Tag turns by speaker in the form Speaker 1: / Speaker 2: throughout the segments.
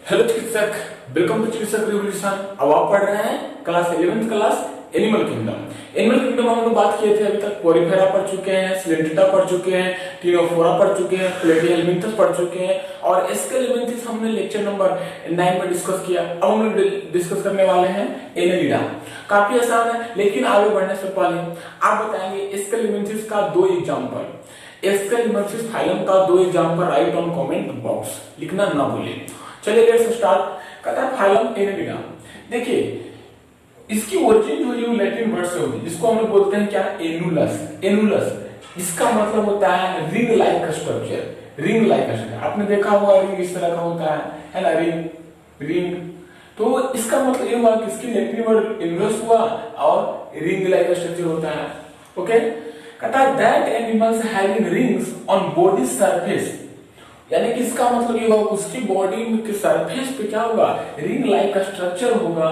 Speaker 1: Hello चिकित्सक, welcome to चिकित्सक revolution. अब आप पढ़ रहे हैं class 11th class animal kingdom. Animal kingdom हम लोग बात किए थे अभी तक। पोरिफेरा पढ़ चुके हैं, सिलेंट्रेटा पढ़ चुके हैं, टिनोफोरा पढ़ चुके हैं, प्लेटिहेल्मिन्थस पढ़ चुके हैं और एस्केलेमिन्थस हमने लेक्चर नंबर 9 में डिस्कस किया। अब हम लोग डिस्कस करने वाले हैं एनेलिडा। काफी आसान है, लेकिन आगे बढ़ने से पहले आप बताएंगे एस्केलेमिन्थस का 2 एग्जाम्पल, एस्केलेमिन्थस फाइलम का 2 example right on comment box, लिखना ना भूलिए। चलिए लेट्स स्टार्ट। कहता है फाइलम एनेलिडा। देखिए इसकी ओरिजिन जो है लैटिन वर्ड से होगी, जिसको हम लोग बोलते हैं क्या, एनुलस। एनुलस इसका मतलब होता है ring like structure. Ring like structure आपने देखा होगा, रिंग इस तरह का होता है ना, रिंग रिंग। तो इसका मतलब ये हुआ कि इसकी लैटिन वर्ड एनुलस हुआ और रिंग लाइक स्ट्रक्चर होता है। ओके, कहता है that animals having rings on body surface, यानी कि इसका मतलब ये होगा उसकी बॉडी के सरफेस पे क्या होगा, रिंग लाइक स्ट्रक्चर होगा।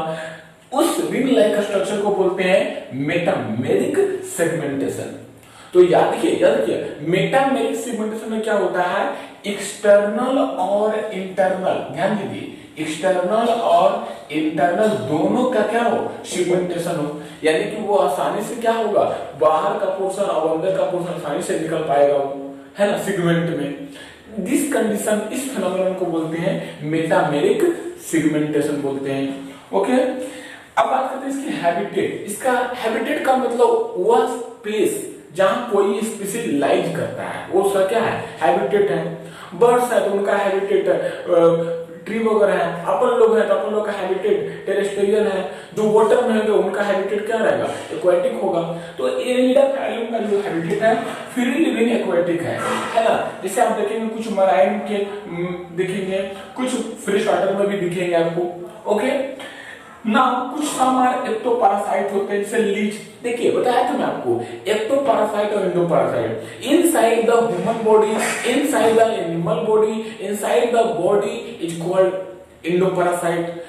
Speaker 1: उस रिंग लाइक स्ट्रक्चर को बोलते हैं मेटामेरिक सेगमेंटेशन। तो याद रखिए मेटामेरिक सेगमेंटेशन में क्या होता है, एक्सटर्नल और इंटरनल, ध्यान दीजिए एक्सटर्नल और इंटरनल दोनों का क्या हो, सेगमेंटेशन हो, यानी कि वो आसानी से क्या होगा, बाहर का पोर्शन और अंदर का पोर्शन आसानी से निकल पाएगा वो, है ना, सेगमेंट में। दिस कंडीशन, इस फेनोमेनन को बोलते हैं मेटामेरिक सेगमेंटेशन बोलते हैं। ओके, अब बात करते हैं इसकी हैबिटेट। इसका हैबिटेट का मतलब वह स्पेस जहां कोई स्पीशीज लाइज करता है, वो उसका क्या है, हैबिटेट है। बर्ड्स है तो उनका हैबिटेट ट्री वगैरह है, अपन लोग हैं तो अपन लोग का हैबिटेट टेरेस्ट्रियल है। जो वाटर में होंगे उनका हैबिटेट क्या रहेगा, एक्वाटिक होगा। तो एनिलिडा फाइलम का जो हैबिटेट है फ्री लिविंग एक्वाटिक है ना। जैसे आप देखेंगे कुछ मराइन के दिखेंगे, कुछ फ्रेश वाटर में भी दिखेंगे आपको। ओके ना, कुछ सामान्य एक्टोपैरासाइट होते हैं जैसे लीच। देखिए बताया था मैं आपको, एक्टोपैरासाइट और endoparasite. Inside the human body, inside the animal body, inside the body is called endoparasite,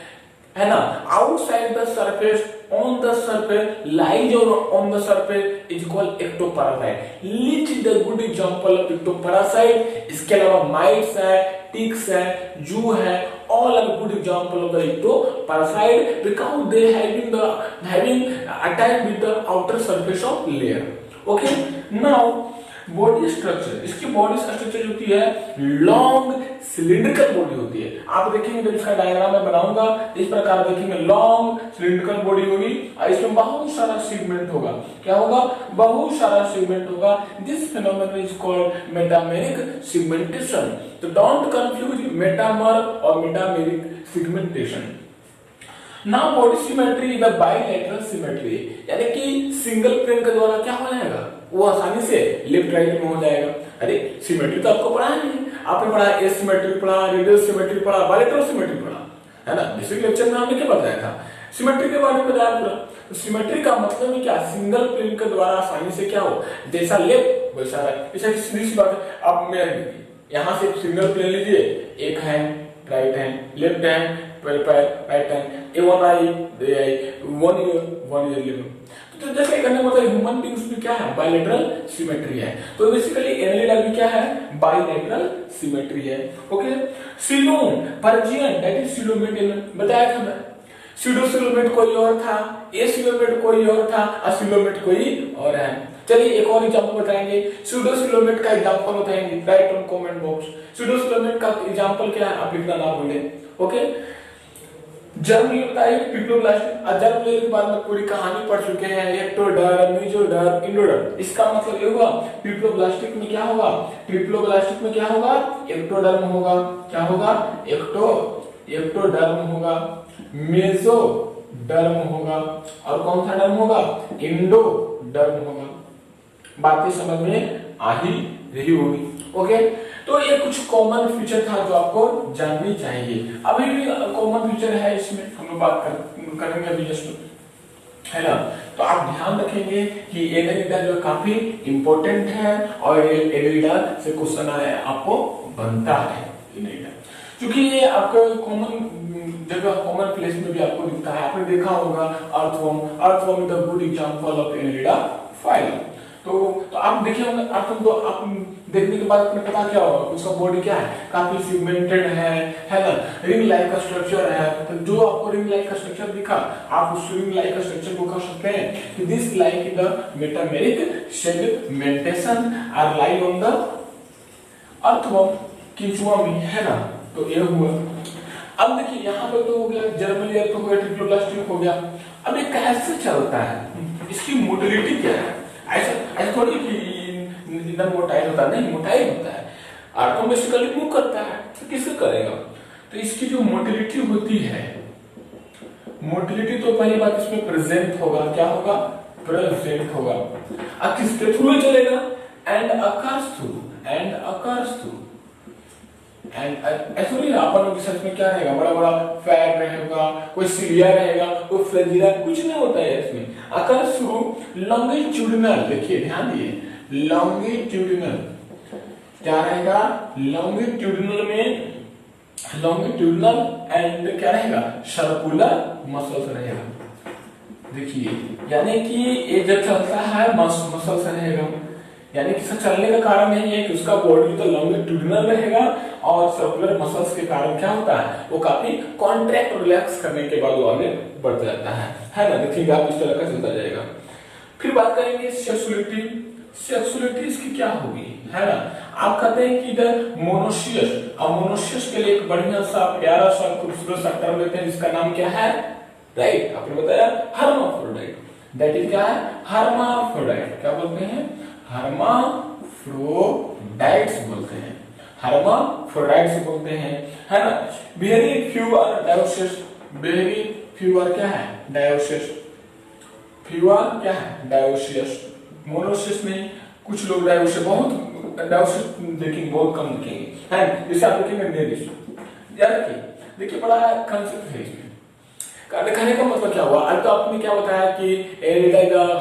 Speaker 1: है ना। Outside the surface, on the surface, lies on the surface is called ectoparasite. Leech is the good example of ectoparasite. इसके अलावा mites है, ticks है, जू है, all are good example of the ectoparasite because they having attached with the outer surface of layer. Okay, now body structure, इसकी body structure होती है long cylindrical body होती है। आप देखेंगे जब इसका डायग्राम मैं बनाऊंगा इस प्रकार देखेंगे, लॉन्ग सिलिंड्रिकल बॉडी होगी और इसमें बहुत सारा सेगमेंट होगा। क्या होगा, बहुत सारा सेगमेंट होगा। This phenomenon is called metameric segmentation. तो डोंट कंफ्यूज मेटामर और metameric segmentation. Now body symmetry is the bilateral symmetry, यानी कि सिंगल प्लेन के द्वारा क्या हो जाएगा, वो आसानी से लेफ्ट राइट में हो जाएगा। अरे सिमेट्री तो आपको पढ़ा नहीं, आपने पढ़ा एसिमेट्री पढ़ा, रेडियल सिमेट्री पढ़ा, बाइलैटरल सिमेट्री पढ़ा, है ना। बेसिक लेक्चर में हमने क्या बताया था, सिमेट्री के बारे में बताया पूरा। तो सिमेट्री का मतलब है क्या, सिंगल प्लेन के द्वारा आसानी से क्या हो, जैसा लेफ्ट वैसा राइट। जैसे सीधी सी बात है, अब मैं यहाँ से सिंगल प्लेन लीजिए, एक hand right hand, left hand right hand, one I one year left. तो जैसे करने मतलब ह्यूमन बींग्स में क्या है, बाइलैटरल सिमेट्री है। तो बेसिकली एनिलिडा भी क्या है, बाइलैटरल सिमेट्री है। Okay, coelom Persian that is coelomate, बताया था मैं। सीडोसिलोमेट कोई और था, एसिलोमेट कोई और था, असिलोमेट कोई और है। चलिए एक और एग्जांपल बताएंगे। सीडोसिलोमेट का एग्जांपल बताएंगे, राइट ऑन कमेंट बॉक्स। सीडोसिलोमेट का एग्जांपल क्या है, आप लिखना ना भूलें। ओके, जर्म ये बताइए पिप्लोब्लास्ट। जर्म लेने के बाद में पूरी कहानी पढ़ चुके हैं, एक्टोडर्म, मेसोडर्म, एंडोडर्म। इसका मतलब ये हुआ पिप्लोब्लास्टिक में क्या होगा, ट्रिप्लोब्लास्टिक में क्या होगा, एक्टोडर्म होगा। क्या होगा, एक्टोडर्म होगा, मेसोडर्म होगा और कौन सा डर्म होगा, एंडोडर्म होगा। बातें समझ में आ ही रही होगी। ओके, तो ये कुछ कॉमन फीचर था जो आपको जाननी चाहिए। अभी भी कॉमन फीचर है इसमें, हम लोग बात करेंगे अभी जस्ट, है ना। तो आप ध्यान रखेंगे कि एनिलिडा जो काफी इंपॉर्टेंट है और एनिलिडा से क्वेश्चन आया आपको बनता है एनिलिडा, क्योंकि ये आपको कॉमन जगह, कॉमन प्लेस में भी आपको दिखता है। आपने देखा होगा earthworm, earthworm is the good example of Annelida phylum. तो आप देखिए होंगे, आप देखने के बाद आपको पता क्या होगा उसका बॉडी क्या है, काफी सिगमेंटेड है ना, रिंग लाइक का स्ट्रक्चर है। तो जो आपको रिंग लाइक का स्ट्रक्चर दिखा, आप उस रिंग लाइक का स्ट्रक्चर को कह सकते हैं कि this like the metameric segmentation are lie on the earthworm किंचुआ में, है ना। तो ये हुआ। अब देखिए यहाँ पे तो हो गया जर्मन लेयर, तो हो गया ट्रिप्लोब्लास्टिक हो गया। अब ये कैसे चलता है, इसकी मोटिलिटी क्या है? ऐसा थोड़ी कि इधर मोटाई होता है, नहीं, मोटाई होता है, ऑटोमेटिकली मूव करता है, तो किससे करेगा? तो इसकी जो मोटिलिटी होती है, मोटिलिटी तो पहली बात इसमें प्रेजेंट होगा, क्या होगा? प्रेजेंट होगा। अब किसके थ्रू चलेगा? And occurs through, and occurs through, and actually upon research में क्या रहेगा, बड़ा बड़ा फैट रहेगा, कोई सीरिया रहेगा, कोई फ्लैजिला, कुछ नहीं होता है इसमें। अकर्स थ्रू लॉन्गिट्यूडिनल, देखिए ध्यान दिए, लॉन्गिट्यूडिनल क्या रहेगा? लॉन्गिट्यूडिनल में लॉन्गिट्यूडिनल एंड क्या रहेगा? सर्कुलर मसल्स रहेगा। देखिए यानी कि ये जब चलता है मसल्स रहेगा, यानी कि चलने का कारण यही है कि उसका बॉडी तो लॉन्गिट्यूडिनल रहेगा और सर्कुलर मसल्स के कारण क्या होता है, वो काफी कॉन्ट्रैक्ट और रिलैक्स करने के बाद वो आगे बढ़ जाता है ना। देखिएगा आप इस तरह का चलता जाएगा। फिर बात करेंगे सेक्सुअलिटी। सेक्सुअलिटी इसकी क्या होगी, है ना। आप कहते हैं कि इधर मोनोशियस, अब मोनोशियस के लिए एक बढ़िया सा प्यारा सा खूबसूरत सा टर्म लेते हैं जिसका नाम क्या है? राइट, आपने बताया हर्माफ्रोडाइट। दैट इज क्या है? हर्माफ्रोडाइट। क्या बोलते हैं? हर्माफ्रोडाइट्स बोलते हैं, हर्माफ्रोडाइट्स बोलते हैं, है ना। Very few are dioecious, very few are क्या है? डायोसिस, फ्यू आर क्या है? डायोसिस। मोनोसिस में कुछ लोग डायोसिस, बहुत डायोसिस देखेंगे, बहुत कम देखेंगे, है। जैसे आप देखेंगे नेरिस, याद रखिए, देखिए बड़ा कंसेप्ट है इसमें। कहने का मतलब क्या हुआ? अब तो आपने क्या बताया कि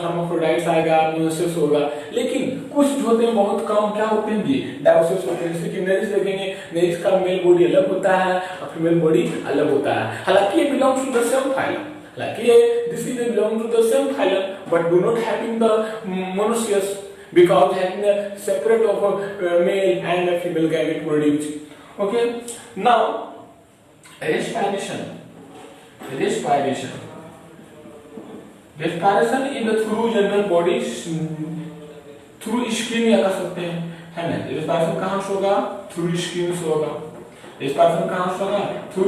Speaker 1: हर्माफ्रोडाइट्स आएगा, मोनोसिस होगा, लेकिन कुछ जो होते हैं बहुत कम क्या होते हैं, ये डायोसिस होते हैं। जैसे कि नेरिस देखेंगे, नेरिस का मेल बॉडी अलग होता है और फीमेल बॉडी अलग होता है। हालांकि ये belongs to the same phylum, हालांकि this is belong to the same phylum but do not having the monoecious because having a separate of a male and a female gamete produced. Okay, now respiration in the through general body through skin या कर सकते हैं, है ना। respiration कहाँ से होगा? through skin से होगा। रिस्पायरेशन कहाँ से होगा? थ्रू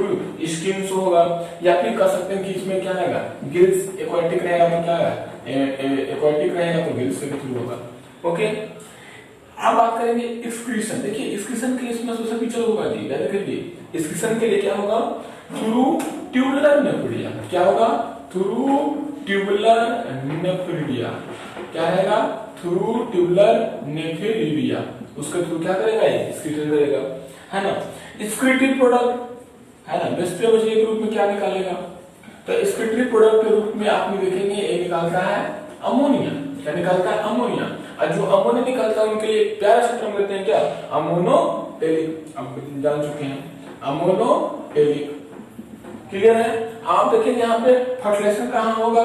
Speaker 1: स्किन से होगा। या फिर कह सकते हैं कि इसमें क्या रहेगा? गिल्स, एक्वाटिक रहेगा तो क्या है? एक्वाटिक रहेगा तो गिल्स से भी थ्रू होगा। ओके, अब बात करेंगे एक्सक्रीशन। देखिए एक्सक्रीशन के लिए इसमें सबसे फीचर होगा जी, देखिए एक्सक्रीशन के लिए क्या होगा? Through tubular nephridia. क्या होगा? Through tubular nephridia. क्या रहेगा? थ्रू ट्यूबुलर नेफ्रिडिया, उसके थ्रू क्या करेगा? एक्सक्रीशन करेगा, है ना। एक्सक्रीटरी प्रोडक्ट, है ना, वेस्टिबल के रूप में क्या निकालेगा? तो एक्सक्रीटरी प्रोडक्ट के रूप में आप देखेंगे ये निकालता है अमोनिया। क्या निकालता है? अमोनिया। और जो अमोनिया निकालता है उनके लिए प्यारा सा टर्म लेते हैं, क्या? अमोनोटेलिक। आप जान चुके हैं अमोनोटेलिक। क्लियर है? आप देखेंगे यहाँ पे फर्टिलाइजेशन कहाँ होगा?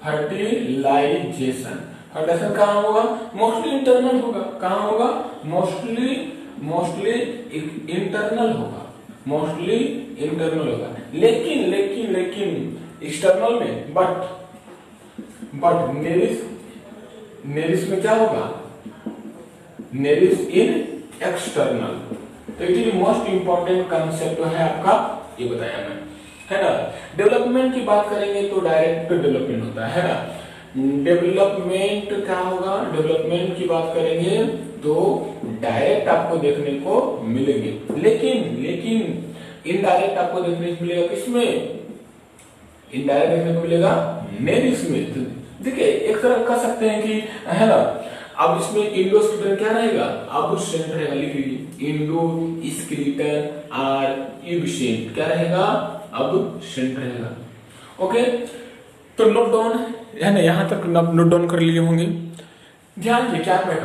Speaker 1: फर्टिलाइजेशन, फर्टिलाइजेशन कहाँ होगा? मोस्टली इंटरनल होगा। कहाँ होगा? मोस्टली इंटरनल होगा, मोस्टली इंटरनल होगा। लेकिन एक्सटर्नल में बट नेरिस में क्या होगा? Nereis in external. तो ये मोस्ट इंपॉर्टेंट कंसेप्ट है आपका, ये बताया मैं, है ना। डेवलपमेंट की बात करेंगे तो डायरेक्ट डेवलपमेंट होता है ना। डेवलपमेंट क्या होगा? डेवलपमेंट की बात करेंगे तो डायरेक्ट आपको देखने को मिलेंगे, लेकिन इनडायरेक्ट आपको देखने को मिलेगा किसमें? इनडायरेक्ट देखने को मिलेगा नेरिस में। देखिए एक तरह कह सकते हैं कि, है ना, अब इसमें इंडोस्केलेटन क्या रहेगा? अब्सेंट रहेगा, लिख लीजिए इंडोस्केलेटन आर एब्सेंट। क्या रहेगा? अब्सेंट रहेगा। ओके, तो नोट डाउन, है ना, यहां तक नोट डाउन कर लिए होंगे। ध्यान से क्या मैं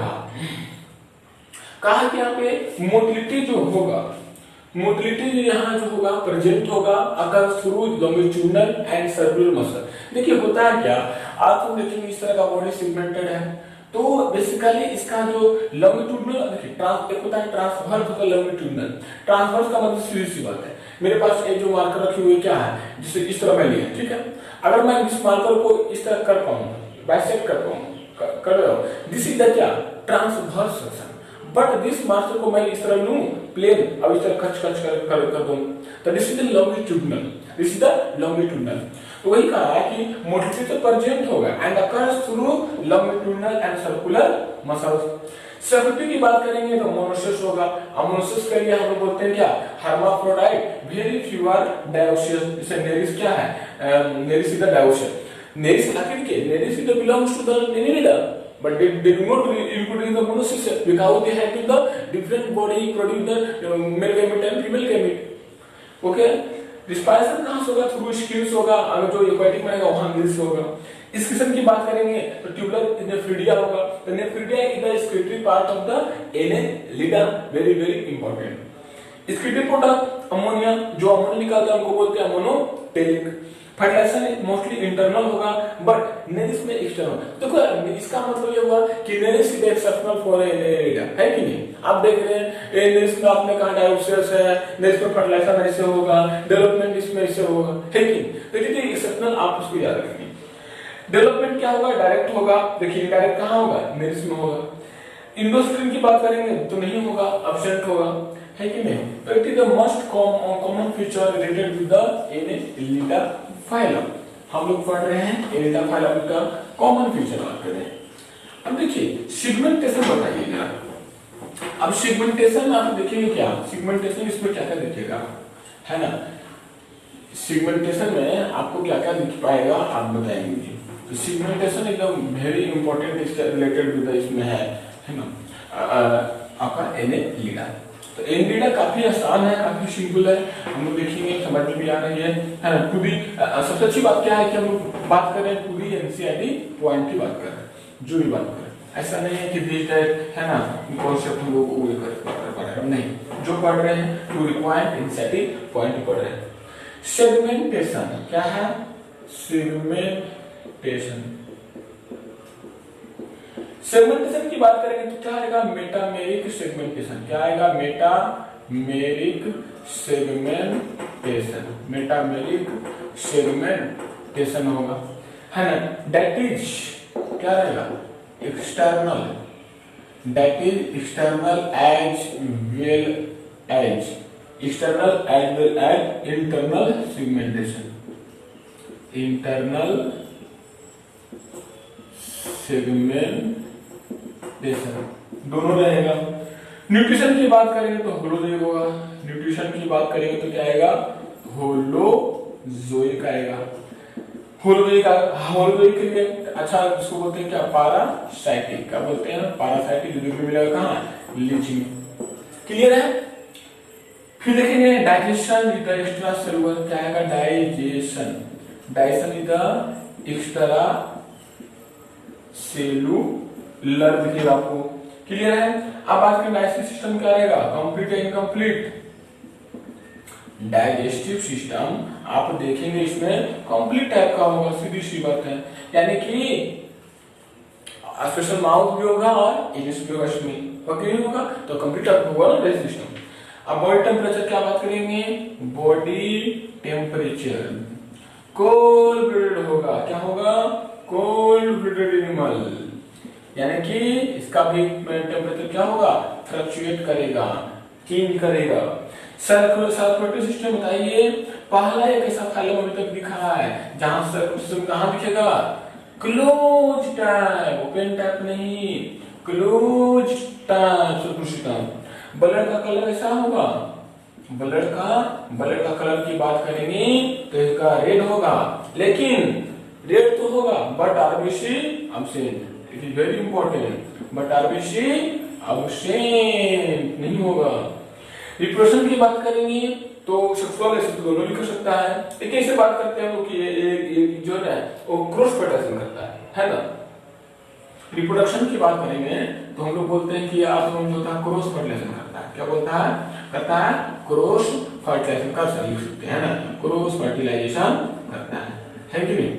Speaker 1: कहा कि यहाँ पे मोटिलिटी जो होगा, मोटिलिटी यहाँ जो होगा प्रेजेंट होगा अकर through longitudinal and circular muscle. देखिए होता है क्या, आज हम देखेंगे इस तरह का बॉडी सेगमेंटेड है। तो बेसिकली इसका जो लॉन्गिट्यूडनल, देखिए एक होता है ट्रांसवर्स, होता है लॉन्गिट्यूडनल। ट्रांसवर्स का मतलब सीधी सी बात है, मेरे पास एक जो मार्कर रखी हुई क्या है, जिसे इस तरह मैं लिया, ठीक है। अगर मैं इस मार्कर को इस तरह कर पाऊं, बाइसेक्ट कर पाऊं, कर रहा हूं, दिस इज द क्या, transverse section. But this marker को मैं इस तरह लूं प्लेन, अब इस तरह कच कच कर दूं, तो this is the longitudinal, this is the longitudinal. तो वही कहा है कि मोटिलिटी तो प्रेजेंट होगा and occurs through longitudinal and circular muscles. Circular की बात करेंगे तो मोनोसिस होगा। अब मोनोसिस के लिए हम लोग बोलते हैं क्या, hermaphrodite, very few are dioecious. इसे नेरिस क्या है, Nereis is the dioecious. Nereis आखिर के Nereis is belongs to the Nereidae, but they do not include in the monosis because they have the different body produce the male gamete and female gamete. Okay, respiration कहाँ से होगा, through skills होगा, अगर जो aquatic बनेगा वहां gills होगा। इस किस्म की बात करेंगे तो ट्यूबुलर नेफ्रिडिया होगा। तो nephridia is the excretory part of the annelida, very very important. Excretory product ammonia, जो अमोनिया निकालता है उनको बोलते हैं अमोनोटेरिक। फर्टिलाइजेशन मोस्टली इंटरनल होगा बट नेरिस में एक्सटर्नल। देखो इसका मतलब ये हुआ कि Nereis is exceptional for annelida, है कि नहीं। आप देख रहे हैं नेरिस में आपने कहा डायोसियस है, नेरिस में फर्टिलाइजेशन ऐसे होगा, डेवलपमेंट इसमें ऐसे होगा, है कि नहीं। तो ये एक्सेप्शनल आप उसको याद रखेंगे। डेवलपमेंट क्या होगा, डायरेक्ट होगा, देखिए डायरेक्ट कहाँ होगा, नेरिस में होगा। इंडोस्क्रीन की बात करेंगे तो नहीं होगा, एब्सेंट होगा, है कि नहीं। तो it is the most common feature related with the Annelida phylum. हम लोग पढ़ रहे हैं एनेलिडा फाइलम का कॉमन फीचर बात कर रहे हैं। अब देखिए सेगमेंटेशन बताइए जरा। अब सेगमेंटेशन में आप देखेंगे क्या, सेगमेंटेशन इसमें क्या क्या दिखेगा, है ना। सेगमेंटेशन में आपको क्या क्या दिख पाएगा आप बताएंगे। तो सेगमेंटेशन एकदम वेरी इंपॉर्टेंट रिलेटेड विद इसमें है ना, आपका एनेलिडा। तो एनेलिडा काफी आसान है, काफी सिंपल है, हम लोग देखेंगे समझ में भी आ रही है ना। टू दी सबसे अच्छी बात क्या है कि हम लोग बात कर रहे हैं टू दी एनसीईआरटी पॉइंट की बात कर रहे हैं, जो भी बात कर रहे हैं। ऐसा नहीं है कि दिस टाइप है ना कॉन्सेप्ट हम लोग वो कर नहीं, जो पढ़ रहे हैं to the point NCERT point पढ़ रहे हैं। सेगमेंटेशन क्या है, सेगमेंटेशन। सेगमेंटेशन की बात करेंगे तो क्या आएगा, मेटामेरिक सेगमेंटेशन। क्या आएगा, मेटामेरिक सेगमेंटेशन, मेटामेरिक सेगमेंटेशन होगा, है ना। दैट इज क्या रहेगा, external, that is external as well as, external as well as internal segmentation, internal segmentation दोनों रहेगा। न्यूट्रिशन की बात करेंगे तो होलोजोइक होगा, न्यूट्रिशन की बात करेंगे तो क्या आएगा, होलोजोइक आएगा। होलोजोइक के लिए अच्छा इसको बोलते हैं क्या, पारासाइटिक। क्या बोलते हैं, पारासाइटिक। जो भी मिलेगा कहाँ, लीच में। क्लियर है। फिर देखेंगे digestion is the extra cellular. क्या आएगा, digestion, digestion is the extra cellular दिखेगा आपको। क्लियर है। अब आज का डाइजेस्टिव सिस्टम क्या रहेगा, कंप्लीट या इनकम्प्लीट। डाइजेस्टिव सिस्टम आप देखेंगे इसमें कंप्लीट टाइप का होगा, सीधी सी बात है। यानी कि स्पेशल माउथ भी होगा और इनस भी होगा, इसमें ओके होगा तो कंप्लीट टाइप होगा ना डाइजेस्टिव सिस्टम। अब बॉडी टेम्परेचर क्या बात करेंगे, बॉडी टेम्परेचर कोल्ड ब्लडेड होगा। क्या होगा, कोल्ड ब्लडेड एनिमल, यानी कि इसका भी टेम्परेचर क्या होगा, फ्लक्चुएट करेगा, चेंज करेगा। सर्कुलेटरी सिस्टम बताइए, पहला एक ऐसा फाइलम अभी तक दिखा है जहां सर्कुलेटरी सिस्टम कहां दिखेगा, क्लोज टाइप, ओपन टाइप नहीं, close type circulatory system. Blood का कलर ऐसा होगा, ब्लड का कलर की बात करेंगे तो इसका रेड होगा, लेकिन रेड तो होगा but RBC absent. It is very important, but RBC absent नहीं होगा। रिप्रोडक्शन की बात करेंगे तो सेक्सुअल एसिड दोनों भी कर सकता है, लेकिन ऐसे बात करते हैं लोग कि ये जो है वो क्रॉस फर्टिलाइजेशन करता है ना। रिप्रोडक्शन की बात करेंगे तो हम लोग बोलते हैं कि आप जो होता है क्रॉस फर्टिलाइजेशन करता है। क्या बोलता है, करता है क्रॉस फर्टिलाइजेशन कर सकते हैं ना, क्रॉस फर्टिलाइजेशन करता है कि नहीं।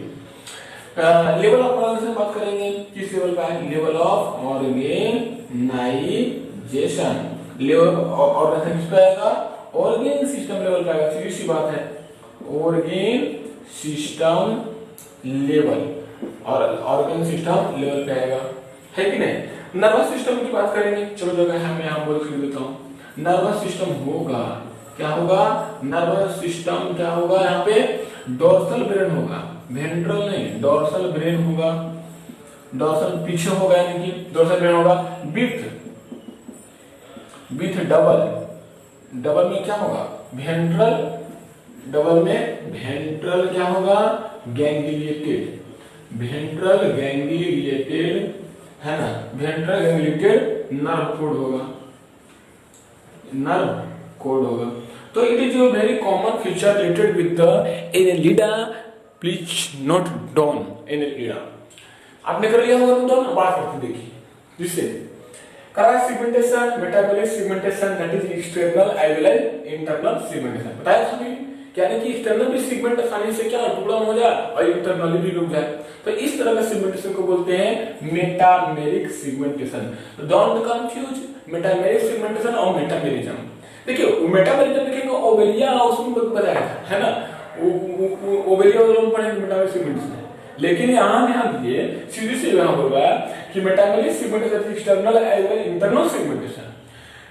Speaker 1: लेवल ऑफ ऑर्गेनाइजेशन बात करेंगे, किस लेवल पे है, level of organisation, level organisation किस पे आएगा, ऑर्गेन सिस्टम लेवल पे आएगा, सीधी सी बात है, ऑर्गेन सिस्टम लेवल और ऑर्गेन सिस्टम लेवल पे आएगा, है कि नहीं। नर्वस सिस्टम की बात करेंगे, चलो जगह है मैं यहाँ बोल कर देता हूँ। नर्वस सिस्टम होगा, क्या होगा, नर्वस सिस्टम क्या होगा, यहाँ पे डोर्सल ब्रेन होगा, वेंट्रल नहीं, डोर्सल ब्रेन होगा, डोर्सल पीछे होगा, यानी कि डोर्सल ब्रेन होगा विथ डबल में क्या होगा, वेंट्रल, डबल में वेंट्रल क्या होगा, गैंग्लिएटेड, वेंट्रल गैंग्लिएटेड, है ना, वेंट्रल गैंग्लिएटेड नर्व कोड होगा, नर्व कोड होगा। तो it is very common feature related with the Annelida, please note down Annelida. आपने कर लिया होगा तो बात करते देखिए, जिससे करा segmentation, metabolic segmentation, that is external as well as internal segmentation. बताया था मैंने, यानी कि एक्सटर्नल भी सेगमेंट आसानी से क्या टुकड़ा हो जाए और इंटरनली भी रुक जाए, तो इस तरह का सेगमेंटेशन को बोलते हैं metameric segmentation. Don't confuse metameric segmentation और मेटामेरिज्म। देखिए मेटामेरिज्म देखेंगे ओवेरिया उसमें बताया था, है ना, ओवेरिया में पढ़ेंगे मेटामेरिक सेगमेंटेशन, लेकिन यहाँ ध्यान दीजिए सीधी सी यहाँ बोल रहा है कि metameric segmentation external as well internal segmentation.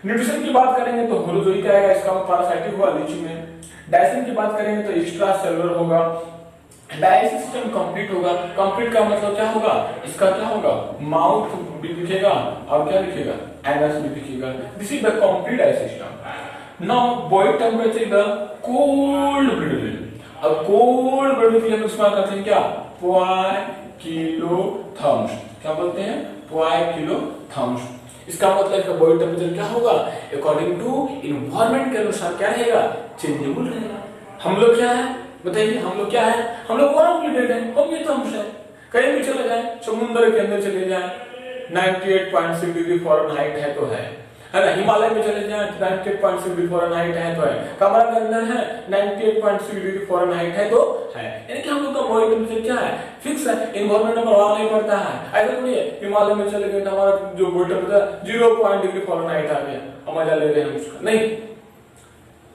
Speaker 1: Nutrition की बात करेंगे तो होलोजोइक आएगा, इसका पैरासाइटिक हुआ लीची में। डाइजेशन की बात करेंगे तो एक्स्ट्रा सेलुलर होगा। डाइजेशन सिस्टम कंप्लीट होगा, कंप्लीट का मतलब क्या होगा, इसका क्या होगा, माउथ भी दिखेगा और क्या दिखेगा, एनस भी दिखेगा। This is the complete digestion system. Now body temperature the cold blooded, अब कोल्ड ब्लडेड के लिए हम इस्तेमाल करते हैं क्या, पोइकिलोथर्म्स, क्या बोलते हैं, पोइकिलोथर्म्स। इसका मतलब है बॉडी टेंपरेचर क्या होगा, अकॉर्डिंग टू इन्वायरमेंट के अनुसार क्या रहेगा, चेंजेबल रहेगा। हम लोग क्या है बताइए, हम लोग क्या है, हम लोग वार्म ब्लडेड है, पोइकिलोथर्म्स है। कहीं भी चले जाए, समुद्र के अंदर चले जाए 98.6 डिग्री फ़ारेनहाइट है तो है ना, हिमालय में चले जाए 98.6 डिग्री फ़ारेनहाइट है तो है, कमरा के अंदर है 98.6 डिग्री फ़ारेनहाइट है तो है। यानी कि हम लोग का बॉडी टेंपरेचर क्या है, फिक्स है, एनवायरनमेंट में प्रभाव नहीं पड़ता है। ऐसा नहीं है हिमालय में चले गए तो हमारा जो बॉडी टेंपरेचर 0 डिग्री फ़ारेनहाइट आ गया और मजा ले रहे हैं उसका, नहीं।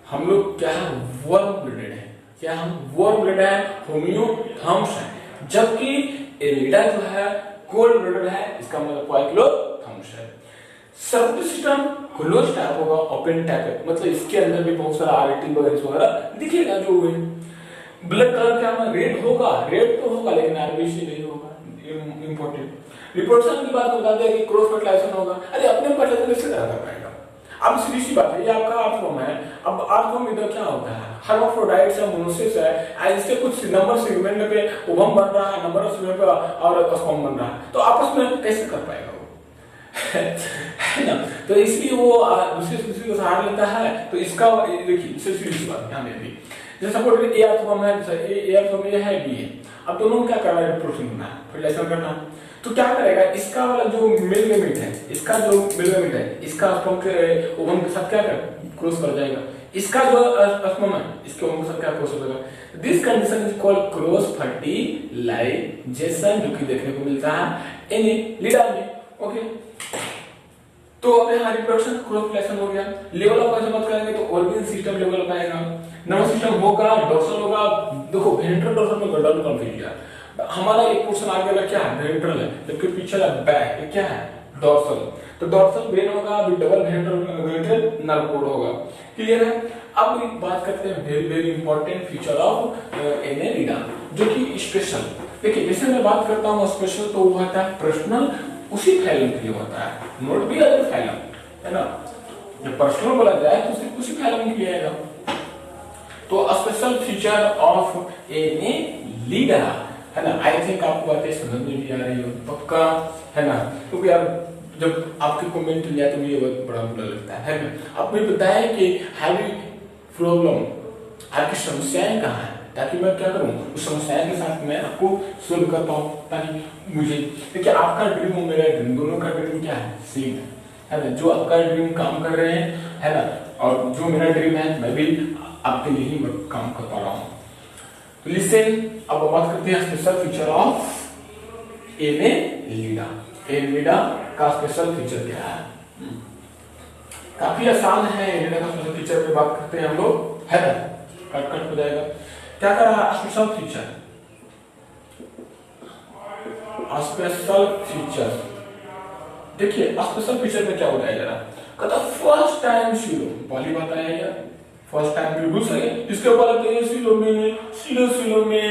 Speaker 1: हम लोग क्या है, वार्म ब्लडेड है, क्या हम वार्म ब्लडेड है, होम्योथर्म्स है, जबकि एनिलिडा जो है कोल्ड ब्लडेड है, इसका मतलब पोइकिलोथर्म्स है। सर्कुलेटरी सिस्टम क्लोज टाइप होगा, ओपन टाइप, मतलब इसके अंदर भी बहुत सारा आरटी वगैरह दिखेगा जो हुए। ब्लड कलर क्या होगा, रेड होगा, रेड तो होगा लेकिन आरबीसी नहीं होगा, इंपॉर्टेंट। रिप्रोडक्शन की बात बता दें कि क्रॉस फर्टिलाइजेशन होगा, अरे अपने फर्टिलाइजेशन कैसे कर पाएगा। अब सीधी सी बात है, ये आपका आर्ट फॉर्म है, अब आर्ट फॉर्म इधर क्या होता है, हर्माफ्रोडाइट्स है, मोनोसिस है, ऐसे कुछ नंबर सेगमेंट पे ओवम बन रहा है, नंबर ऑफ सेगमेंट पे और स्पर्म बन रहा है, तो आपस में कैसे कर पाएगा वो है ना। तो इसलिए वो दूसरी को सहारा लेता है। तो इसका देखिए इससे सीधी बात ध्यान देंगे, जैसे सपोर्ट ए आर्ट फॉर्म है, ए आर्ट फॉर्म ये है, बी है, अब दोनों में क्या करना है, रिप्रोडक्शन करना है, फर्टिलाइजेशन करना है। तो क्या करेगा, इसका वाला जो मेल गैमेट है, इसका जो मेल गैमेट है, इसका स्पर्म के ओवम के साथ क्या कर क्रॉस कर जाएगा, इसका जो स्पर्म है इसके ओवम के साथ क्या क्रॉस हो जाएगा। This condition is called cross fertilisation, जो कि देखने को मिलता है एनिलिडा में। ओके, तो अब यहाँ रिप्रोडक्शन क्रॉस फर्टिलाइजेशन हो गया। लेवल ऑफ कैसे बात करेंगे तो ऑर्गन सिस्टम लेवल पे आएगा, नर्वस सिस्टम होगा, डोर्सल होगा। देखो वेंट्रल डोर्सल में गड्ढा कंफ्यूज किया, हमारा एक पोर्शन आगे वाला क्या है, वेंट्रल है, जबकि पीछे वाला बैक ये क्या है, डोर्सल। तो डोर्सल ब्रेन होगा, डबल वेंट्रल नर्व कोड होगा। क्लियर है। अब बात करते हैं very very important feature of Annelida, जो कि स्पेशल। देखिए जैसे मैं बात करता हूँ स्पेशल, तो वो होता है पर्सनल, उसी फैलम के लिए होता है, नोट भी अदर फैलम, है ना। जब पर्सनल बोला जाए तो सिर्फ उसी फैलम के लिए आएगा। तो स्पेशल फीचर ऑफ एनेलिडा, है ना। आई थिंक आपको बातें समझ में भी आ रही हो पक्का, है ना, क्योंकि अब जब आपके कमेंट लिया तो मुझे बहुत बड़ा बुरा लगता है ना। आप मुझे बताएं कि हैवी प्रॉब्लम, आपकी समस्याएं कहाँ है, ताकि मैं क्या करूं उस समस्याएं के साथ मैं आपको सोल्व कर पाऊं, ताकि मुझे, देखिए आपका ड्रीम और मेरा ड्रीम, दोनों का ड्रीम क्या है, सेम है ना। जो आपका ड्रीम काम कर रहे हैं, है ना, और जो मेरा ड्रीम है मैं भी आपके लिए ही काम कर पा रहा हूँ। तो लिसन, अब बात करते हैं special feature of Annelida. Annelida का स्पेशल फीचर क्या है? काफी आसान है। एनेलिडा का स्पेशल फीचर पे बात करते हैं हम लोग, है ना? कट कट हो जाएगा। क्या कर रहा है? Special feature, special feature. देखिए स्पेशल फीचर में क्या होता है जरा, कहता फर्स्ट टाइम सीलो, पहली बात आया यार, फर्स्ट टाइम बिल्कुल सही है। इसके ऊपर लगते हैं सीलो में, सीलो में,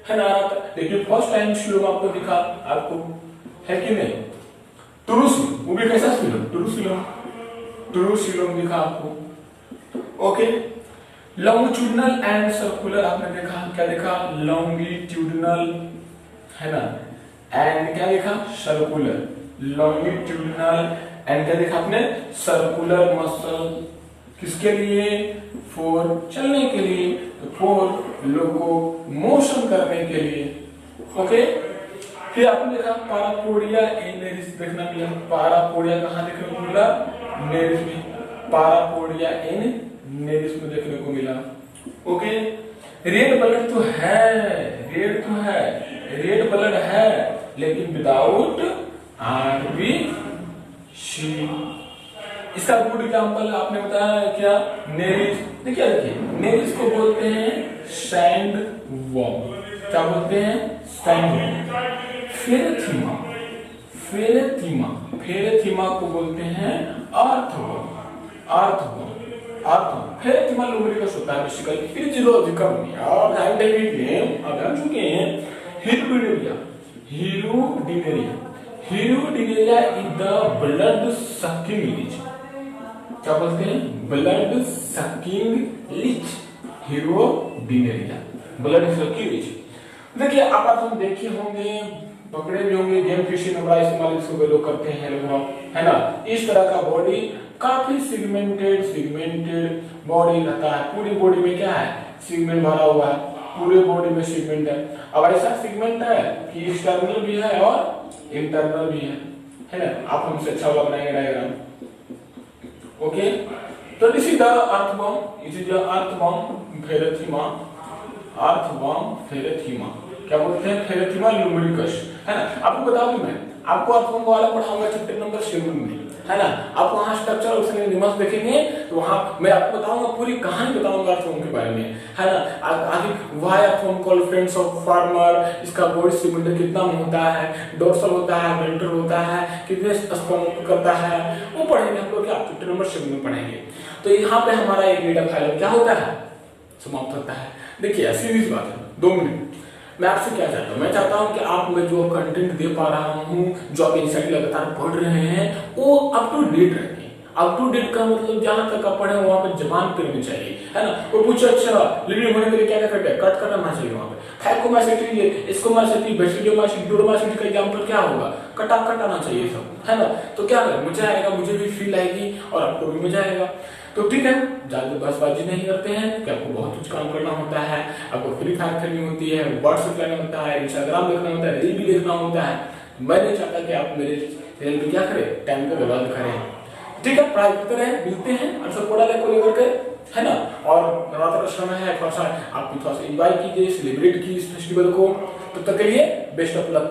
Speaker 1: है ना? देखिए फर्स्ट टाइम सीलो में आपको दिखा, आपको है कि नहीं? टुरुसी, वो भी कैसा सीलो? टुरुसीलो में दिखा आपको। ओके, लॉन्गिट्यूडनल एंड सर्कुलर आपने देखा, क्या देखा? लॉन्गिट्यूडनल, है ना? एंड क्या देखा? सर्कुलर। लॉन्गिट्यूडनल एंड क्या देखा आपने? Circular muscle. किसके लिए? फॉर चलने के लिए, फॉर लोगो मोशन करने के लिए। ओके, फिर आपने देखा पारापोडिया एनेरिस देखना मिला। पारापोडिया कहाँ देखने को मिला? नेरिस में। पारापोडिया एनेरिस में देखने को मिला। ओके, रेड ब्लड तो है, रेड ब्लड है, लेकिन विदाउट आरबीसी। इसका गुड एग्जांपल आपने बताया क्या? नेरिस। देखिए नेरिस को बोलते हैं सैंड वॉर्म। क्या बोलते हैं? Sand warm. फेरेथीमा को बोलते हैं अर्थवॉर्म। फेरेथीमा लुम्ब्रिकस होता है बेसिकली। फिर जीरोजिकम में आप जान चुके हैं। Hirudinaria is the blood sucking Leach. क्या बोलते हैं? Blood sucking Leach, Hirudinaria, blood sucking Leach. देखिए आप हम देखे होंगे, पकड़े भी होंगे, गेम फिशिंग में बड़ा इस्तेमाल इसको लोग करते हैं लोग, है ना? इस तरह का बॉडी काफी सिगमेंटेड बॉडी रहता है। पूरी बॉडी में क्या है? सिगमेंट भरा हुआ है, पूरे बॉडी में सिगमेंट है। अब ऐसा सिगमेंट है कि एक्सटर्नल भी है और इंटरनल भी है ना? आप हमसे अच्छा वाला बनाएंगे डायग्राम। ओके, तो this is the earthworm, it is the earthworm Pheretima. क्या बोलते हैं? फेरेथीमा लुम्ब्रिकस, है ना? आपको बता दूं मैं, आपको अर्थवॉर्म वाला पढ़ाऊंगा चैप्टर नंबर 7 में, है ना? आप वहां स्ट्रक्चर और निमस देखेंगे तो वहां मैं आपको बताऊंगा, पूरी कहानी बताऊंगा अर्थवॉर्म के बारे में, है ना? आगे why earthworm called friends of farmer, इसका बॉडी सिमेंटर कितना होता है, डोर्सल होता है, वेंट्रल होता है, कितने स्पंज करता है, वो पढ़ेंगे हम लोग। क्या चैप्टर नंबर 7 में पढ़ेंगे। तो यहाँ पे हमारा एक डेटा फाइल क्या होता है? समाप्त होता है। देखिए सीरीज बात है, 2 मिनट। मैं आपसे क्या चाहता हूँ? मैं चाहता हूँ कि आप मैं जो कंटेंट दे पा रहा हूँ, जो आप इंसाइट लगातार पढ़ रहे हैं, वो अप टू डेट रखें। अप टू डेट का मतलब जहां तक आप पढ़े वहां पे जबान पे रहनी चाहिए, है ना? वो पूछे अच्छा लिविंग होने के लिए क्या करते हैं? कट करना चाहिए वहां पे। थाइकोमाइसिटी, इसकोमाइसिटी, बेसिडियोमाइसिटी, डोरोमाइसिटी का एग्जांपल क्या होगा? कट आना चाहिए सब, है ना? तो क्या मजा आएगा, मुझे भी फील आएगी और आपको भी मजा आएगा। तो ठीक है, ज्यादा बसबाजी नहीं करते हैं कि आपको बहुत कुछ काम करना होता है, आपको फ्री फायर खेलनी होती है, व्हाट्सएप चलाना होता है, इंस्टाग्राम देखना होता है, रील भी देखना होता है। मैं नहीं चाहता कि आप मेरे चैनल पे क्या करें? टाइम का बर्बाद करें। ठीक है, पढ़ाई करते रहे, मिलते हैं अक्सर पढ़ा को लेकर के, है ना? और नवरात्र का समय है, थोड़ा सा आप थोड़ा सा एंजॉय कीजिए, सेलिब्रेट कीजिए इस फेस्टिवल को। तब तक के लिए बेस्ट ऑफ लक।